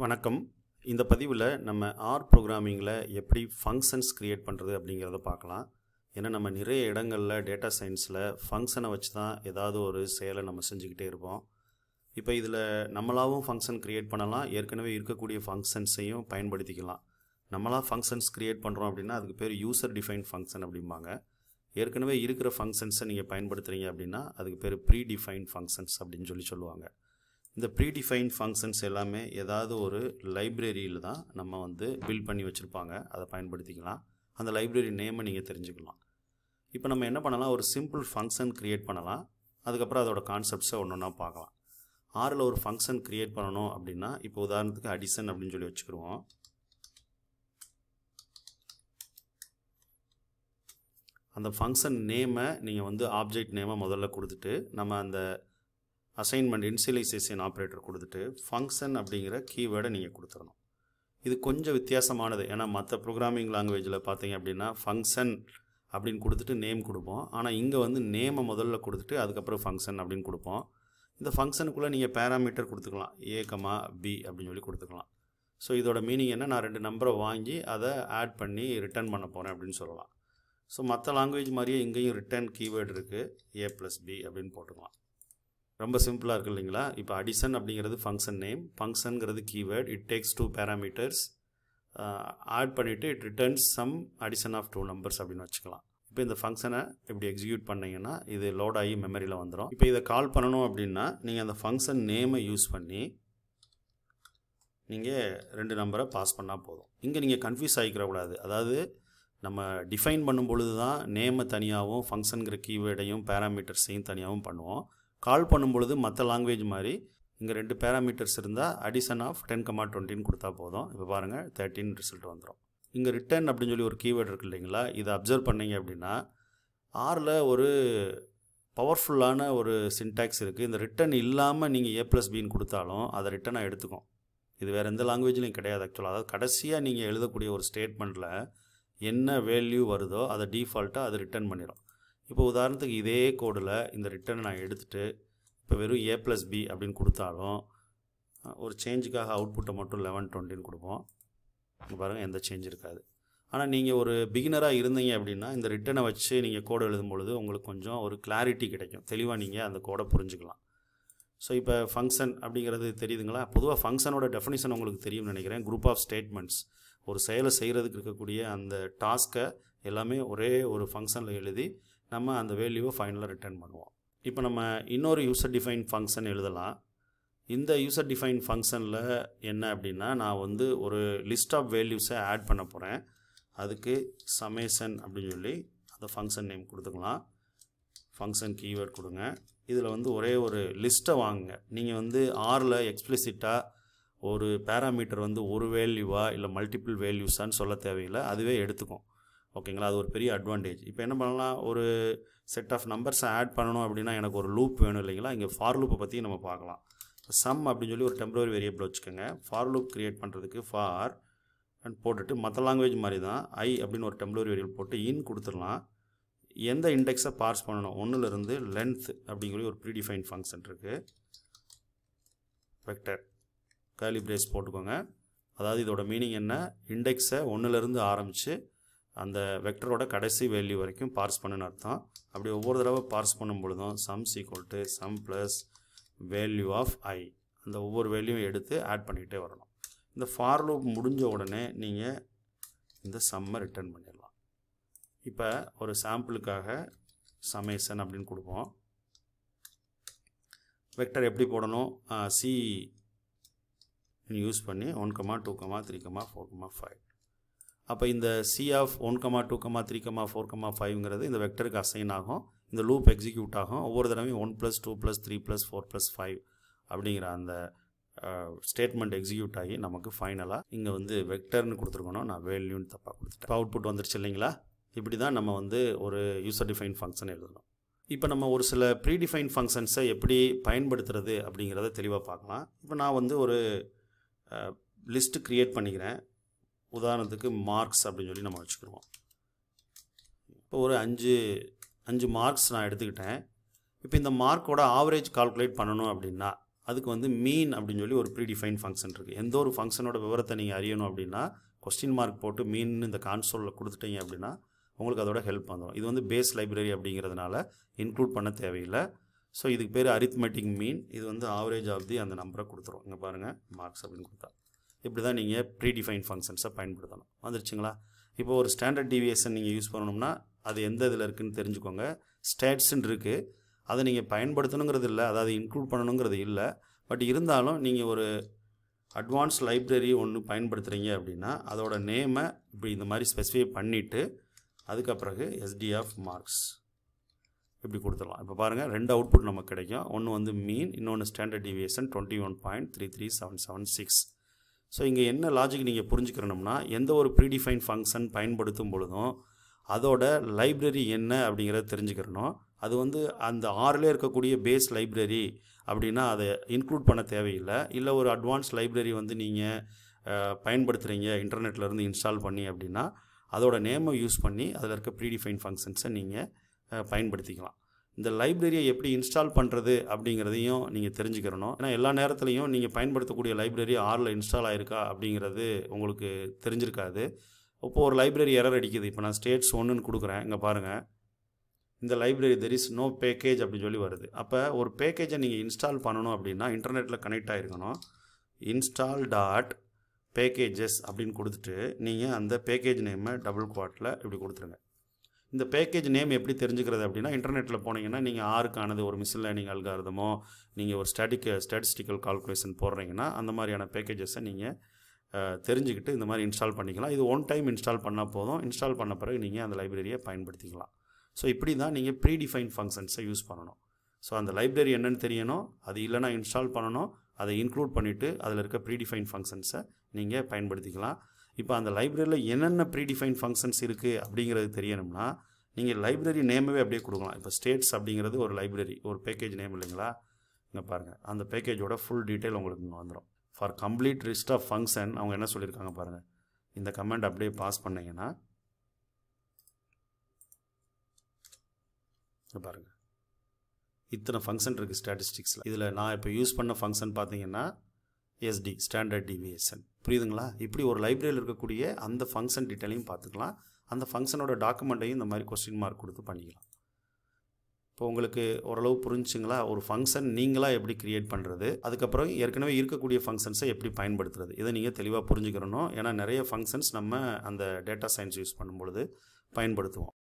வணக்கம். இந்த பதிவில் நம்ம ஆர் ப்ரோக்ராமிங்கில் எப்படி ஃபங்க்ஷன்ஸ் க்ரியேட் பண்ணுறது அப்படிங்கிறத பார்க்கலாம். ஏன்னா நம்ம நிறைய இடங்களில் டேட்டா சயின்ஸில் ஃபங்க்ஷனை வச்சு தான் ஏதாவது ஒரு செயலை நம்ம செஞ்சுக்கிட்டே இருப்போம். இப்போ இதில் நம்மளாகவும் ஃபங்க்ஷன் க்ரியேட் பண்ணலாம், ஏற்கனவே இருக்கக்கூடிய ஃபங்க்ஷன்ஸையும் பயன்படுத்திக்கலாம். நம்மளாக ஃபங்க்ஷன்ஸ் க்ரியேட் பண்ணுறோம் அப்படின்னா அதுக்கு பேர் யூசர் டிஃபைன்ட் ஃபங்க்ஷன் அப்படிம்பாங்க. ஏற்கனவே இருக்கிற ஃபங்க்ஷன்ஸை நீங்கள் பயன்படுத்துகிறீங்க அப்படின்னா அதுக்கு பேர் ப்ரீ டிஃபைன்ட் ஃபங்க்ஷன்ஸ் அப்படின்னு சொல்லுவாங்க. இந்த ப்ரீடிஃபைன் ஃபங்க்ஷன்ஸ் எல்லாமே ஏதாவது ஒரு லைப்ரரியில் தான் நம்ம பில்ட் பண்ணி வச்சுருப்பாங்க, அதை பயன்படுத்திக்கலாம். அந்த லைப்ரரி நேமை நீங்கள் தெரிஞ்சுக்கலாம். இப்போ நம்ம என்ன பண்ணலாம், ஒரு சிம்பிள் ஃபங்க்ஷன் க்ரியேட் பண்ணலாம். அதுக்கப்புறம் அதோட கான்செப்ட்ஸை ஒன்று ஒன்றா பார்க்கலாம். ஆரில் ஒரு ஃபங்க்ஷன் க்ரியேட் பண்ணணும் அப்படின்னா இப்போ உதாரணத்துக்கு அடிஷன் அப்படின்னு சொல்லி வச்சுக்கிடுவோம். அந்த ஃபங்க்ஷன் நேமை நீங்கள் ஆப்ஜெக்ட் நேமை முதல்ல கொடுத்துட்டு நம்ம அந்த அசைன்மெண்ட் இனிஷியலைசேஷன் ஆப்ரேட்டர் கொடுத்துட்டு ஃபங்க்ஷன் அப்படிங்கிற கீவேர்டை நீங்கள் கொடுத்துடணும். இது கொஞ்சம் வித்தியாசமானது. ஏன்னா மற்ற ப்ரோக்ராமிங் லாங்குவேஜில் பார்த்தீங்க அப்படின்னா ஃபங்க்ஷன் அப்படின்னு கொடுத்துட்டு நேம் கொடுப்போம். ஆனால் இங்கே நேமை முதல்ல கொடுத்துட்டு அதுக்கப்புறம் ஃபங்க்ஷன் அப்படின்னு கொடுப்போம். இந்த ஃபங்க்ஷனுக்குள்ளே நீங்கள் பேராமீட்டர் கொடுத்துக்கலாம், A, B அப்படின்னு சொல்லி கொடுத்துக்கலாம். ஸோ இதோட மீனிங் என்ன, நான் 2 நம்பரை வாங்கி அதை ஆட் பண்ணி ரிட்டர்ன் பண்ண போகிறேன் அப்படின்னு சொல்லலாம். ஸோ மற்ற லாங்குவேஜ் மாதிரியே இங்கேயும் ரிட்டர்ன் கீவேர்டு இருக்குது, A+B அப்படின்னு போட்டுக்கலாம். ரொம்ப சிம்பிளாக இருக்குது இல்லைங்களா. இப்போ அடிஷன் அப்படிங்கிறது ஃபங்க்ஷன் நேம், ஃபங்க்ஷனுங்கிறது keyword, it takes 2 parameters, add பண்ணிவிட்டு it returns sum addition of 2 numbers அப்படின்னு வச்சுக்கலாம். இப்போ இந்த ஃபங்க்ஷனை இப்படி எக்ஸிக்யூட் பண்ணிங்கன்னா இது லோட் ஆகி மெமரியில் வந்துடும். இப்போ இதை கால் பண்ணணும் அப்படின்னா நீங்கள் அந்த ஃபங்க்ஷன் நேமை யூஸ் பண்ணி நீங்கள் 2 நம்பரை பாஸ் பண்ணால் போதும். இங்கே நீங்கள் கன்ஃபியூஸ் ஆகிக்கிறக்கூடாது. அதாவது நம்ம டிஃபைன் பண்ணும் பொழுது தான் நேமை தனியாகவும் ஃபங்க்ஷனுங்கிற கீவேர்டையும் பேராமீட்டர்ஸையும் தனியாகவும் பண்ணுவோம். கால் பண்ணும் பொழுது மற்ற லாங்குவேஜ் மாதிரி இங்கே 2 பேராமீட்டர்ஸ் இருந்தால் அடிஷன் ஆஃப் 10, 20 கொடுத்தா போதும். இப்போ பாருங்கள் 13 ரிசல்ட் வந்துடும். இங்கே ரிட்டர்ன் அப்படின்னு சொல்லி ஒரு கீவேர்டு இருக்குது இல்லைங்களா. இதை அப்சர்வ் பண்ணிங்க அப்படின்னா ஆரில் ஒரு பவர்ஃபுல்லான ஒரு சின்டாக்ஸ் இருக்குது. இந்த ரிட்டர்ன் இல்லாமல் நீங்கள் A+Bன்னு கொடுத்தாலும் அதை ரிட்டனாக எடுத்துக்கும். இது வேறு எந்த லாங்குவேஜ்லையும் கிடையாது ஆக்சுவலாக. அதாவது கடைசியாக நீங்கள் எழுதக்கூடிய ஒரு ஸ்டேட்மெண்ட்டில் என்ன வேல்யூ வருதோ அதை டிஃபால்ட்டாக அது ரிட்டர்ன் பண்ணிடும். இப்போ உதாரணத்துக்கு இதே கோடில் இந்த ரிட்டர்னை நான் எடுத்துகிட்டு இப்போ வெறும் A+B அப்படின்னு கொடுத்தாலும் ஒரு சேஞ்சுக்காக அவுட்புட்டை மட்டும் 11, 20ன்னு கொடுப்போம். இங்கே பாருங்கள் எந்த சேஞ்ச் இருக்காது. ஆனால் நீங்கள் ஒரு பிகினராக இருந்தீங்க அப்படின்னா இந்த ரிட்டனை வச்சு நீங்கள் கோடை எழுதும் பொழுது உங்களுக்கு கொஞ்சம் ஒரு கிளாரிட்டி கிடைக்கும், தெளிவாக நீங்கள் அந்த கோடை புரிஞ்சுக்கலாம். ஸோ இப்போ ஃபங்க்ஷன் அப்படிங்கிறது தெரியுதுங்களா. பொதுவாக ஃபங்க்ஷனோட டெஃபினிஷன் உங்களுக்கு தெரியும்னு நினைக்கிறேன். குரூப் ஆஃப் ஸ்டேட்மெண்ட்ஸ், ஒரு செயலை செய்கிறதுக்கு இருக்கக்கூடிய அந்த டாஸ்க்கை எல்லாமே ஒரே ஒரு ஃபங்க்ஷனில் எழுதி நம்ம அந்த வேல்யூவை ஃபைனலாக ரிட்டர்ன் பண்ணுவோம். இப்போ நம்ம இன்னொரு யூசர் டிஃபைன் ஃபங்க்ஷன் எழுதலாம். இந்த யூசர் டிஃபைன் ஃபங்க்ஷனில் என்ன அப்படின்னா நான் ஒரு லிஸ்ட் ஆஃப் வேல்யூஸை ஆட் பண்ண போகிறேன். அதுக்கு சமேஷன் அப்படின்னு சொல்லி அந்த ஃபங்க்ஷன் நேம் கொடுத்துக்கலாம். ஃபங்க்ஷன் கீவேர்ட் கொடுங்க. இதில் ஒரே ஒரு லிஸ்ட்டை வாங்குங்க. நீங்கள் ஆரில் எக்ஸ்பிளிசிட்டாக ஒரு பேராமீட்டர் ஒரு வேல்யூவா இல்லை மல்டிபிள் வேல்யூஸான்னு சொல்ல தேவையில்லை, அதுவே எடுத்துக்கும். ஓகேங்களா, அது ஒரு பெரிய அட்வான்டேஜ். இப்போ என்ன பண்ணலாம், ஒரு செட் ஆஃப் நம்பர்ஸை ஆட் பண்ணணும் அப்படின்னா எனக்கு ஒரு லூப் வேணும் இல்லைங்களா. இங்கே ஃபார் லூப்பை பற்றி நம்ம பார்க்கலாம். சம் அப்படின்னு சொல்லி ஒரு டெம்பரரி வேரியபிள் வச்சுக்கோங்க. ஃபார் லூப் க்ரியேட் பண்ணுறதுக்கு ஃபார் அண்ட் போட்டுட்டு மற்ற லாங்குவேஜ் மாதிரி தான் ஐ அப்படின்னு ஒரு டெம்பரரி வேரியபிள் போட்டு இன் கொடுத்துடலாம். எந்த இண்டெக்ஸை பார்ஸ் பண்ணணும், 1லேருந்து லென்த் அப்படிங்கிற ஒரு ப்ரீடிஃபைன் ஃபங்க்ஷன் இருக்குது. வெக்டர் கர்லி பிரேஸ் போட்டுக்கோங்க. அதாவது இதோட மீனிங் என்ன, இண்டெக்ஸை 1லேருந்து ஆரம்பித்து அந்த வெக்டரோட கடைசி வேல்யூ வரைக்கும் பார்ஸ் பண்ணுன்னு அர்த்தம். அப்படி ஒவ்வொரு தடவை பார்ஸ் பண்ணும் பொழுதும் sums equal to sum plus value of i, அந்த ஒவ்வொரு வேல்யூவும் எடுத்து ஆட் பண்ணிகிட்டே வரணும். இந்த ஃபார் லூப் முடிஞ்ச உடனே நீங்கள் இந்த சம்மை ரிட்டர்ன் பண்ணிடலாம். இப்போ ஒரு சாம்பிளுக்காக சமேஷன் அப்படின்னு கொடுப்போம். வெக்டர் எப்படி போடணும், சி யூஸ் பண்ணி 1, 2, 3, 4, 5. அப்போ இந்த C ஆஃப் 1, 2, 3, 4, 5ங்கிறது இந்த வெக்டருக்கு அசைன் ஆகும். இந்த லூப் எக்ஸிக்யூட் ஆகும். ஒவ்வொரு தடவையும் 1 + 2 + 3 + 4 + 5 அப்படிங்கிற அந்த ஸ்டேட்மெண்ட் எக்ஸிக்யூட் ஆகி நமக்கு ஃபைனலாக இங்கே வெக்டர்னு கொடுத்துருக்கணும், நான் வேல்யூன்னு தப்பாக கொடுத்துட்டேன். அவுட்புட் வந்துருச்சு இல்லைங்களா. இப்படி தான் நம்ம ஒரு யூசர் டிஃபைன் ஃபங்க்ஷன் எழுதணும். இப்போ நம்ம ஒரு சில ப்ரீடிஃபைன் ஃபங்க்ஷன்ஸை எப்படி பயன்படுத்துறது அப்படிங்கிறத தெளிவாக பார்க்கலாம். இப்போ நான் ஒரு லிஸ்ட்டு க்ரியேட் பண்ணிக்கிறேன். உதாரணத்துக்கு மார்க்ஸ் அப்படின்னு சொல்லி நம்ம வச்சுக்கிடுவோம். இப்போ ஒரு 5 மார்க்ஸ் நான் எடுத்துக்கிட்டேன். இப்போ இந்த மார்க்கோட ஆவரேஜ் கால்குலேட் பண்ணணும் அப்படின்னா அதுக்கு வந்து மீன் அப்படின்னு சொல்லி ஒரு ப்ரீடிஃபைன் ஃபங்க்ஷன் இருக்குது. எந்த ஒரு ஃபங்க்ஷனோட விவரத்தை நீங்கள் அறியணும் அப்படின்னா கொஸ்டின் மார்க் போட்டு மீன் இந்த கான்சோலில் கொடுத்துட்டீங்க அப்படின்னா உங்களுக்கு அதோட ஹெல்ப் வந்துடும். இது வந்து பேஸ் லைப்ரரி அப்படிங்கிறதுனால இன்க்ளூட் பண்ண தேவையில்லை. ஸோ இதுக்கு பேர் அரித்மெட்டிக் மீன். இது வந்து ஆவரேஜ் ஆஃப் தி அந்த நம்பரை கொடுத்துரும். இங்கே பாருங்கள் மார்க்ஸ் அப்படின்னு கொடுத்தா. இப்படி தான் நீங்கள் ப்ரீடிஃபைன் ஃபங்க்ஷன்ஸை பயன்படுத்தணும். வந்துருச்சுங்களா? இப்போ ஒரு ஸ்டாண்டர்ட் டீவியேஷன் நீங்கள் யூஸ் பண்ணணும்னா அது எந்த இதில் இருக்குதுன்னு தெரிஞ்சுக்கோங்க. ஸ்டேட்ஸ்ன்னு இருக்குது, அதை நீங்கள் பயன்படுத்தணுங்கிறது இல்லை, அதாவது இன்க்ளூட் பண்ணணுங்கிறது இல்லை. பட் இருந்தாலும் நீங்கள் ஒரு அட்வான்ஸ் லைப்ரரி ஒன்று பயன்படுத்துகிறீங்க அப்படின்னா அதோட நேமை இப்படி இந்த மாதிரி ஸ்பெசிஃபை பண்ணிவிட்டு அதுக்கப்புறம் எஸ்டி ஆஃப் மார்க்ஸ் இப்படி கொடுத்துடலாம். இப்போ பாருங்கள் 2 அவுட்புட் நமக்கு கிடைக்கும். ஒன்று வந்து மீன், இன்னொன்று ஸ்டாண்டர்ட் டீவியேஷன் 21.33776. ஸோ இங்கே என்ன லாஜிக் நீங்கள் புரிஞ்சுக்கிறணும்னா எந்த ஒரு ப்ரீடிஃபைன் ஃபங்க்ஷன் பயன்படுத்தும் பொழுதும் அதோட லைப்ரரி என்ன அப்படிங்கிறத தெரிஞ்சுக்கிறணும். அது வந்து அந்த ஆறில் இருக்கக்கூடிய பேஸ் லைப்ரரி அப்படின்னா அதை இன்க்ளூட் பண்ண தேவையில்லை. இல்லை ஒரு அட்வான்ஸ் லைப்ரரி வந்து நீங்கள் பயன்படுத்துகிறீங்க இன்டர்நெட்லேருந்து இன்ஸ்டால் பண்ணி அப்படின்னா அதோட நேமை யூஸ் பண்ணி அதில் இருக்க ப்ரீடிஃபைன் ஃபங்க்ஷன்ஸை நீங்கள் பயன்படுத்திக்கலாம். இந்த லைப்ரரியை எப்படி இன்ஸ்டால் பண்ணுறது அப்படிங்கிறதையும் நீங்கள் தெரிஞ்சுக்கிறணும். ஏன்னா எல்லா நேரத்துலையும் நீங்கள் பயன்படுத்தக்கூடிய லைப்ரரி ஆறில் இன்ஸ்டால் ஆகிருக்கா அப்படிங்கிறது உங்களுக்கு தெரிஞ்சிருக்காது. இப்போது ஒரு லைப்ரரி எரர் அடிக்குது. இப்போ நான் ஸ்டேட்ஸ் 1ன்னு கொடுக்குறேன். இங்கே பாருங்கள், இந்த library there is no package அப்படின்னு சொல்லி வருது. அப்போ ஒரு பேக்கேஜை நீங்கள் இன்ஸ்டால் பண்ணணும் அப்படின்னா இன்டர்நெட்டில் கனெக்ட் ஆகிருக்கணும். இன்ஸ்டால் டாட் பேக்கேஜஸ் அப்படின்னு கொடுத்துட்டு நீங்கள் அந்த பேக்கேஜ் நேமை டபுள் குவாட்டில் இப்படி கொடுத்துருங்க. இந்த பேக்கேஜ் நேம் எப்படி தெரிஞ்சுக்கிறது அப்படின்னா இன்டர்நெட்டில் போனீங்கன்னா நீங்கள் ஆறுக்கானது ஒரு மிஷின் லேர்னிங் அல்காரிதமோ நீங்கள் ஒரு ஸ்டாட்டிஸ்டிக்கல் கால்குலேஷன் போடுறீங்கன்னா அந்த மாதிரியான பேக்கேஜஸை நீங்கள் தெரிஞ்சுக்கிட்டு இந்த மாதிரி இன்ஸ்டால் பண்ணிக்கலாம். இது ஒன் டைம் இன்ஸ்டால் பண்ணால் போதும். இன்ஸ்டால் பண்ண பிறகு நீங்கள் அந்த லைப்ரரியை பயன்படுத்திக்கலாம். ஸோ இப்படி தான் நீங்கள் ப்ரீடிஃபைன் ஃபங்க்ஷன்ஸை யூஸ் பண்ணணும். ஸோ அந்த லைப்ரரி என்னென்னு தெரியணும், அது இல்லைனா இன்ஸ்டால் பண்ணணும், அதை இன்க்ளூட் பண்ணிவிட்டு அதில் இருக்க ப்ரீடிஃபைன் ஃபங்க்ஷன்ஸை நீங்கள் பயன்படுத்திக்கலாம். இப்போ அந்த லைப்ரரியில் என்னென்ன ப்ரீடிஃபைன் ஃபங்க்ஷன்ஸ் இருக்குது அப்படிங்கிறது தெரியணும்னா நீங்கள் லைப்ரரி நேமவே அப்படியே கொடுக்கலாம். இப்போ ஸ்டேட்ஸ் அப்படிங்கிறது ஒரு லைப்ரரி, ஒரு பேக்கேஜ் நேம் இல்லைங்களா? இங்கே பாருங்கள், அந்த பேக்கேஜோட ஃபுல் டீட்டெயில் உங்களுக்கு இங்கே வந்துடும். For complete list of function அவங்க என்ன சொல்லியிருக்காங்க பாருங்கள். இந்த கமெண்ட் அப்படியே பாஸ் பண்ணிங்கன்னா பாருங்கள் இத்தனை ஃபங்க்ஷன் இருக்குது ஸ்டாட்டிஸ்டிக்ஸில். இதில் நான் இப்போ யூஸ் பண்ண ஃபங்க்ஷன் பார்த்தீங்கன்னா எஸ்டி ஸ்டாண்டர்ட் டீவியேஷன். புரியுதுங்களா? இப்படி ஒரு லைப்ரரியில் இருக்கக்கூடிய அந்த ஃபங்க்ஷன் டீட்டெயிலையும் பார்த்துக்கலாம். அந்த ஃபங்க்ஷனோட டாக்குமெண்ட்டையும் இந்த மாதிரி கொஸ்டின் மார்க் கொடுத்து பண்ணிக்கலாம். இப்போ உங்களுக்கு ஓரளவு புரிஞ்சுங்களா? ஒரு ஃபங்க்ஷன் நீங்களாக எப்படி க்ரியேட் பண்ணுறது, அதுக்கப்புறம் ஏற்கனவே இருக்கக்கூடிய ஃபங்க்ஷன்ஸை எப்படி பயன்படுத்துறது, இதை நீங்கள் தெளிவாக புரிஞ்சுக்கிறணும். ஏன்னா நிறைய ஃபங்க்ஷன்ஸ் நம்ம அந்த டேட்டா சயின்ஸ் யூஸ் பண்ணும்பொழுது பயன்படுத்துவோம்.